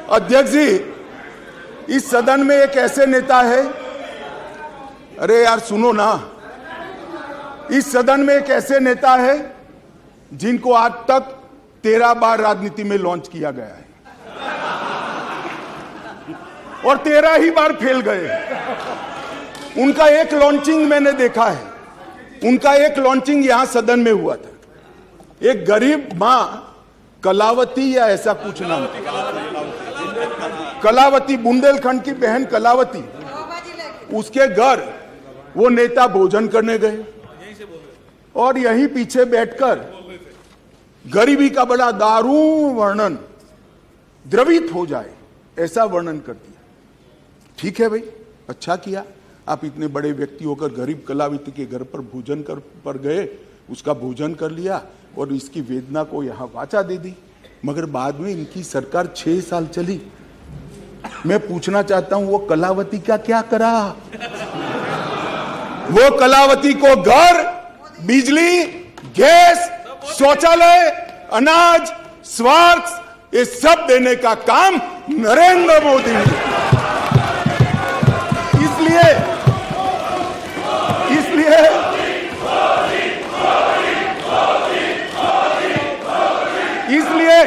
अध्यक्ष जी, इस सदन में एक ऐसे नेता है, अरे यार सुनो ना, इस सदन में एक ऐसे नेता है जिनको आज तक 13 बार राजनीति में लॉन्च किया गया है और 13 ही बार फेल गए। उनका एक लॉन्चिंग मैंने देखा है, उनका एक लॉन्चिंग यहां सदन में हुआ था। एक गरीब मां कलावती या ऐसा कुछ नाम, कलावती, बुंदेलखंड की बहन कलावती, उसके घर वो नेता भोजन करने गए और यहीं पीछे बैठकर गरीबी का बड़ा दारुण वर्णन, द्रवित हो जाए ऐसा वर्णन कर दिया। ठीक है भाई, अच्छा किया, आप इतने बड़े व्यक्ति होकर गरीब कलावती के घर पर भोजन पर गए, उसका भोजन कर लिया और इसकी वेदना को यहां वाचा दे दी। मगर बाद में इनकी सरकार 6 साल चली। मैं पूछना चाहता हूं वो कलावती का क्या करा? वो कलावती को घर, बिजली, गैस, शौचालय, अनाज, स्वास्थ्य, ये सब देने का काम नरेंद्र मोदी ने। इसलिए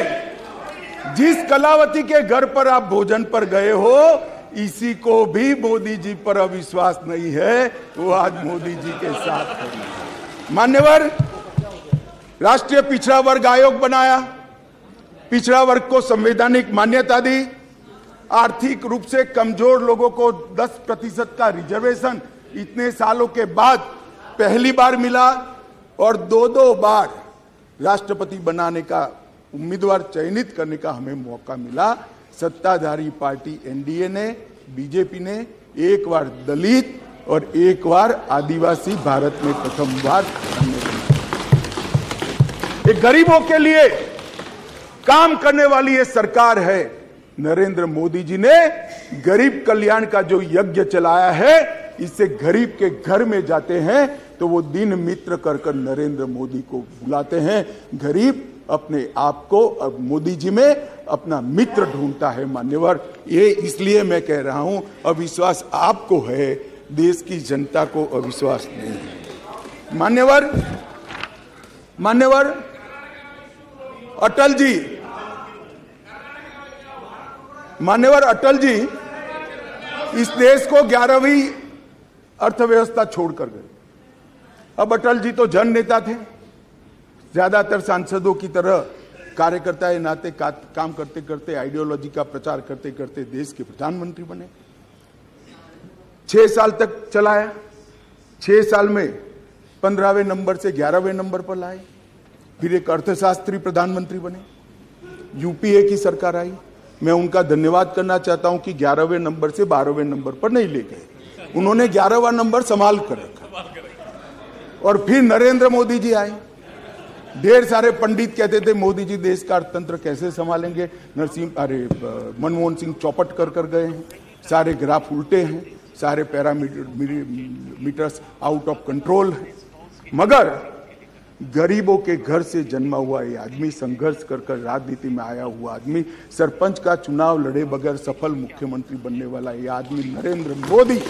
जिस कलावती के घर पर आप भोजन पर गए हो, इसी को भी मोदी जी पर अविश्वास नहीं है, वो आज मोदी जी के साथ है। मान्यवर, राष्ट्रीय पिछड़ा वर्ग आयोग बनाया, पिछड़ा वर्ग को संवैधानिक मान्यता दी, आर्थिक रूप से कमजोर लोगों को 10% का रिजर्वेशन इतने सालों के बाद पहली बार मिला और 2 बार राष्ट्रपति बनाने का उम्मीदवार चयनित करने का हमें मौका मिला। सत्ताधारी पार्टी एनडीए ने, बीजेपी ने एक बार दलित और एक बार आदिवासी भारत में प्रथम बार। एक गरीबों के लिए काम करने वाली ये सरकार है। नरेंद्र मोदी जी ने गरीब कल्याण का जो यज्ञ चलाया है, इससे गरीब के घर में जाते हैं तो वो दीन मित्र कर नरेंद्र मोदी को बुलाते हैं। गरीब अपने आप को मोदी जी में अपना मित्र ढूंढता है। मान्यवर, ये इसलिए मैं कह रहा हूं, अविश्वास आपको है, देश की जनता को अविश्वास नहीं है। मान्यवर अटल जी इस देश को 11वीं अर्थव्यवस्था छोड़कर गए। अब अटल जी तो जन नेता थे, ज्यादातर सांसदों की तरह कार्यकर्ता के नाते काम करते करते, आइडियोलॉजी का प्रचार करते करते देश के प्रधानमंत्री बने। 6 साल तक चलाया, 6 साल में 15वें नंबर से 11वें नंबर पर लाए, फिर एक अर्थशास्त्री प्रधानमंत्री बने, यूपीए की सरकार आई। मैं उनका धन्यवाद करना चाहता हूं कि 11वें नंबर से 12वें नंबर पर नहीं ले गए, उन्होंने 11वां नंबर संभाल कर रखा। और फिर नरेंद्र मोदी जी आए। ढेर सारे पंडित कहते थे मोदी जी देश का अर्थतंत्र कैसे संभालेंगे, मनमोहन सिंह चौपट कर गए हैं, सारे ग्राफ उल्टे हैं, सारे पैरामीटर्स आउट ऑफ कंट्रोल हैं। मगर गरीबों के घर से जन्मा हुआ ये आदमी, संघर्ष कर राजनीति में आया हुआ आदमी, सरपंच का चुनाव लड़े बगैर सफल मुख्यमंत्री बनने वाला ये आदमी नरेंद्र मोदी,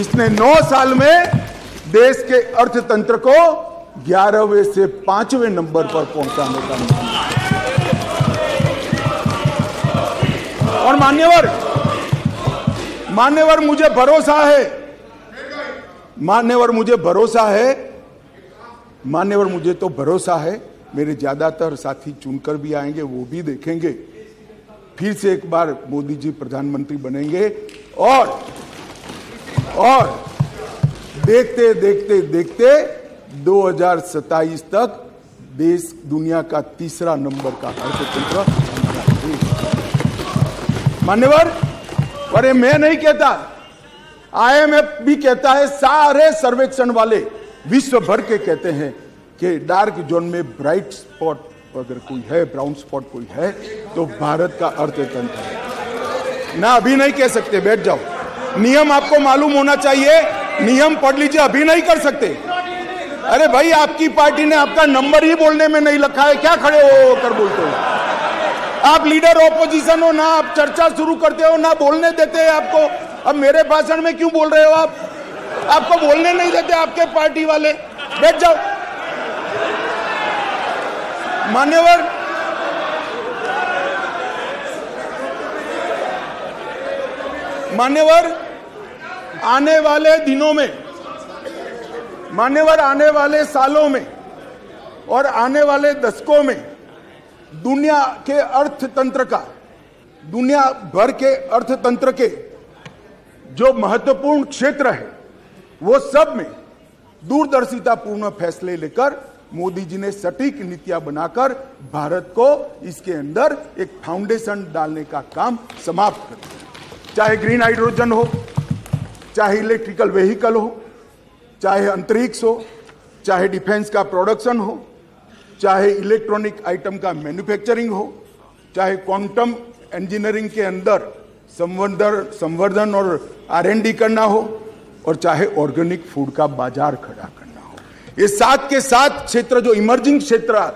इसने 9 साल में देश के अर्थतंत्र को 11वें से 5वें नंबर पर पहुंचाने का काम। और मान्यवर मुझे भरोसा है, मेरे ज्यादातर साथी चुनकर भी आएंगे, वो भी देखेंगे, फिर से एक बार मोदी जी प्रधानमंत्री बनेंगे और देखते देखते 2027 तक देश दुनिया का 3रा नंबर का अर्थतंत्र। मान्यवर, अरे मैं नहीं कहता, IMF भी कहता है, सारे सर्वेक्षण वाले विश्व भर के कहते हैं कि डार्क जोन में ब्राइट स्पॉट अगर कोई है, ब्राउन स्पॉट कोई है, तो भारत का अर्थतंत्र है ना। अभी नहीं कह सकते, बैठ जाओ, नियम आपको मालूम होना चाहिए, नियम पढ़ लीजिए, अभी नहीं कर सकते। अरे भाई, आपकी पार्टी ने आपका नंबर ही बोलने में नहीं रखा है, क्या खड़े हो कर बोलते हो? आप लीडर ऑपोजिशन हो ना, आप चर्चा शुरू करते हो ना, बोलने देते हैं आपको। अब मेरे भाषण में क्यों बोल रहे हो आप? आपको बोलने नहीं देते आपके पार्टी वाले। बैठ जाओ। मान्यवर, आने वाले दिनों में, मान्यवर आने वाले सालों में और आने वाले दशकों में दुनिया के अर्थतंत्र का, दुनिया भर के अर्थतंत्र के जो महत्वपूर्ण क्षेत्र है वो सब में दूरदर्शितापूर्ण फैसले लेकर मोदी जी ने सटीक नीतियां बनाकर भारत को इसके अंदर एक फाउंडेशन डालने का काम समाप्त कर दिया। चाहे ग्रीन हाइड्रोजन हो, चाहे इलेक्ट्रिकल व्हीकल हो, चाहे अंतरिक्ष हो, चाहे डिफेंस का प्रोडक्शन हो, चाहे इलेक्ट्रॉनिक आइटम का मैन्युफैक्चरिंग हो, चाहे क्वांटम इंजीनियरिंग के अंदर संवर्धन और R&D करना हो, और चाहे ऑर्गेनिक फूड का बाजार खड़ा करना हो। ये 7 के 7 क्षेत्र जो इमर्जिंग क्षेत्र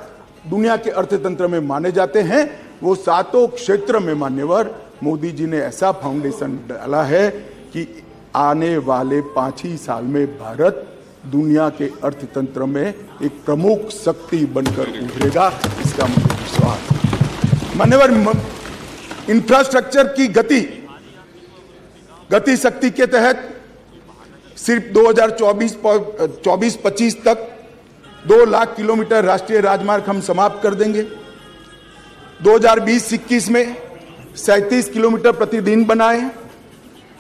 दुनिया के अर्थतंत्र में माने जाते हैं, वो 7 क्षेत्र में मान्यवर मोदी जी ने ऐसा फाउंडेशन डाला है कि आने वाले 5 ही साल में भारत दुनिया के अर्थतंत्र में एक प्रमुख शक्ति बनकर उभरेगा, इसका मुझे विश्वास है। मान्यवर, इंफ्रास्ट्रक्चर की गति शक्ति के तहत सिर्फ 2024-25 तक 2 लाख किलोमीटर राष्ट्रीय राजमार्ग हम समाप्त कर देंगे। 2020-21 में 37 किलोमीटर प्रतिदिन बनाए,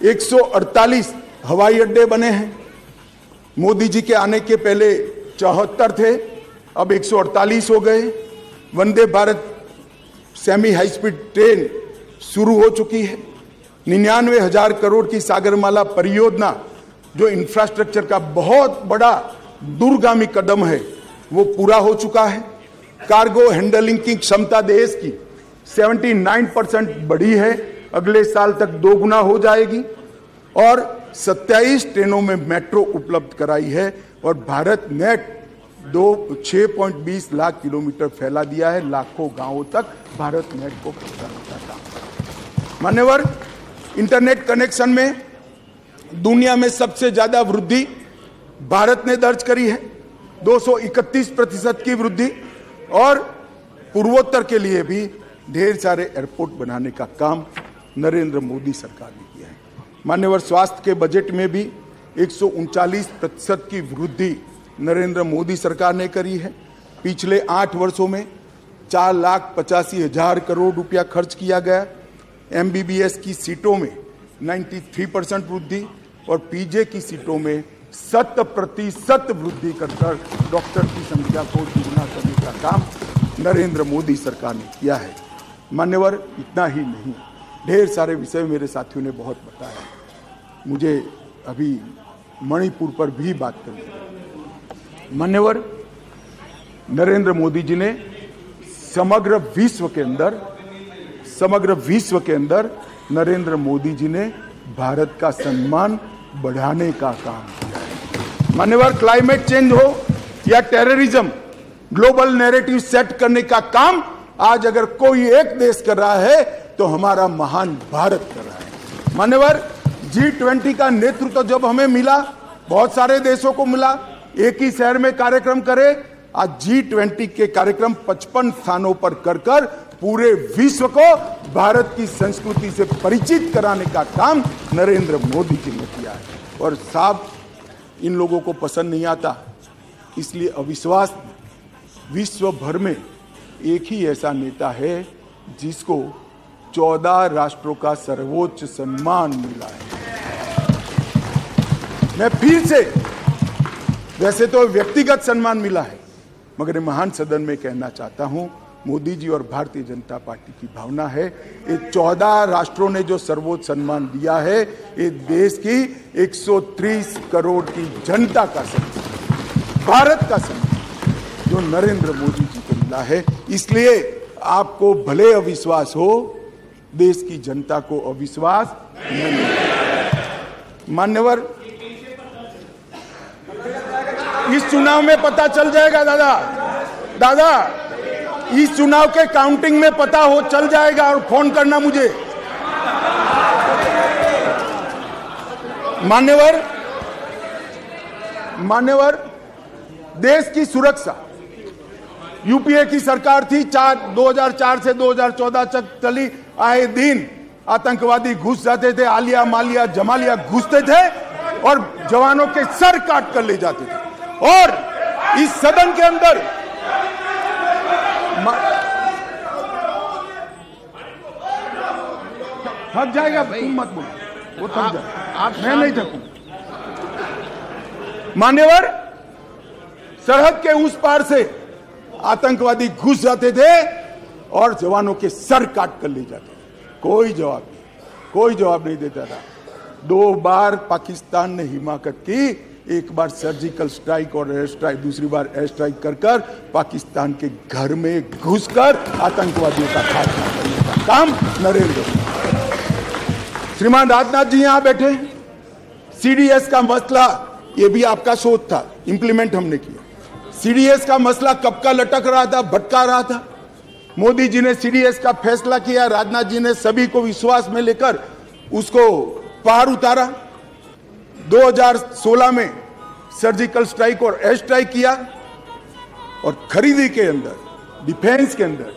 148 हवाई अड्डे बने हैं। मोदी जी के आने के पहले 74 थे, अब 148 हो गए। Vande Bharat semi high speed train शुरू हो चुकी है। 99,000 करोड़ की सागरमाला परियोजना जो इंफ्रास्ट्रक्चर का बहुत बड़ा दूरगामी कदम है, वो पूरा हो चुका है। कार्गो हैंडलिंग की क्षमता देश की 79% बढ़ी है, अगले साल तक 2 गुना हो जाएगी। और 27 ट्रेनों में मेट्रो उपलब्ध कराई है, और भारत नेट 6.20 लाख किलोमीटर फैला दिया है। लाखों गांवों तक भारत नेट को पहुंचाने का काम। मान्यवर, इंटरनेट कनेक्शन में दुनिया में सबसे ज्यादा वृद्धि भारत ने दर्ज करी है, 231% की वृद्धि। और पूर्वोत्तर के लिए भी ढेर सारे एयरपोर्ट बनाने का काम नरेंद्र मोदी सरकार ने किया है। मान्यवर, स्वास्थ्य के बजट में भी 139% की वृद्धि नरेंद्र मोदी सरकार ने करी है। पिछले 8 वर्षों में 4,85,000 करोड़ रुपया खर्च किया गया। MBBS की सीटों में 93% वृद्धि और PJ की सीटों में 100% वृद्धि कर डॉक्टर की संख्या को दुगना करने का काम नरेंद्र मोदी सरकार ने किया है। मान्यवर, इतना ही नहीं, ढेर सारे विषय मेरे साथियों ने बहुत बताया। मुझे अभी मणिपुर पर भी बात करनी है। मान्यवर, नरेंद्र मोदी जी ने समग्र विश्व के अंदर नरेंद्र मोदी जी ने भारत का सम्मान बढ़ाने का काम किया है। मान्यवर, क्लाइमेट चेंज हो या टेररिज्म, ग्लोबल नैरेटिव सेट करने का काम आज अगर कोई एक देश कर रहा है तो हमारा महान भारत कर रहा है। मान्यवर, G20 का नेतृत्व जब हमें मिला, बहुत सारे देशों को मिला, एक ही शहर में कार्यक्रम करे। आज G20 के कार्यक्रम 55 स्थानों पर कर पूरे विश्व को भारत की संस्कृति से परिचित कराने का काम नरेंद्र मोदी जी ने किया है। और साहब, इन लोगों को पसंद नहीं आता, इसलिए अविश्वास। विश्व भर में एक ही ऐसा नेता है जिसको 14 राष्ट्रों का सर्वोच्च सम्मान मिला है। मैं फिर से, वैसे तो व्यक्तिगत सम्मान मिला है, मगर महान सदन में कहना चाहता हूं, मोदी जी और भारतीय जनता पार्टी की भावना है। ये 14 राष्ट्रों ने जो सर्वोच्च सम्मान दिया है, ये देश की 130 करोड़ की जनता का सम्मान, भारत का सम्मान जो नरेंद्र मोदी जी को मिला है। इसलिए आपको भले अविश्वास हो, देश की जनता को अविश्वास नहीं। मान्यवर, इस चुनाव में पता चल जाएगा दादा, इस चुनाव के काउंटिंग में पता हो चल जाएगा, और फोन करना मुझे। मान्यवर, देश की सुरक्षा, यूपीए की सरकार थी, 2004 से 2014 तक चली। आए दिन आतंकवादी घुस जाते थे, आलिया मालिया जमालिया घुसते थे और जवानों के सर काट कर ले जाते थे। और इस सदन के अंदर थक जाएगा, तुम मत बोलो, वो थक जाएगा, मैं नहीं थकूं। मान्यवर, सरहद के उस पार से आतंकवादी घुस जाते थे और जवानों के सर काट कर ले जाते थे। कोई जवाब नहीं देता था। 2 बार पाकिस्तान ने हिमाकत की, एक बार सर्जिकल स्ट्राइक और एयर स्ट्राइक, दूसरी बार एयर स्ट्राइक कर पाकिस्तान के घर में घुसकर आतंकवादियों का खात्मा करने का काम नरेंद्र मोदी। श्रीमान राजनाथ जी यहां बैठे। सीडीएस का मसला, ये भी आपका शोध था, इंप्लीमेंट हमने किया। सीडीएस का मसला कब का लटक रहा था, भटका रहा था। मोदी जी ने सीडीएस का फैसला किया, राजनाथ जी ने सभी को विश्वास में लेकर उसको पार उतारा। 2016 में सर्जिकल स्ट्राइक और एयर स्ट्राइक किया, और खरीदी के अंदर, डिफेंस के अंदर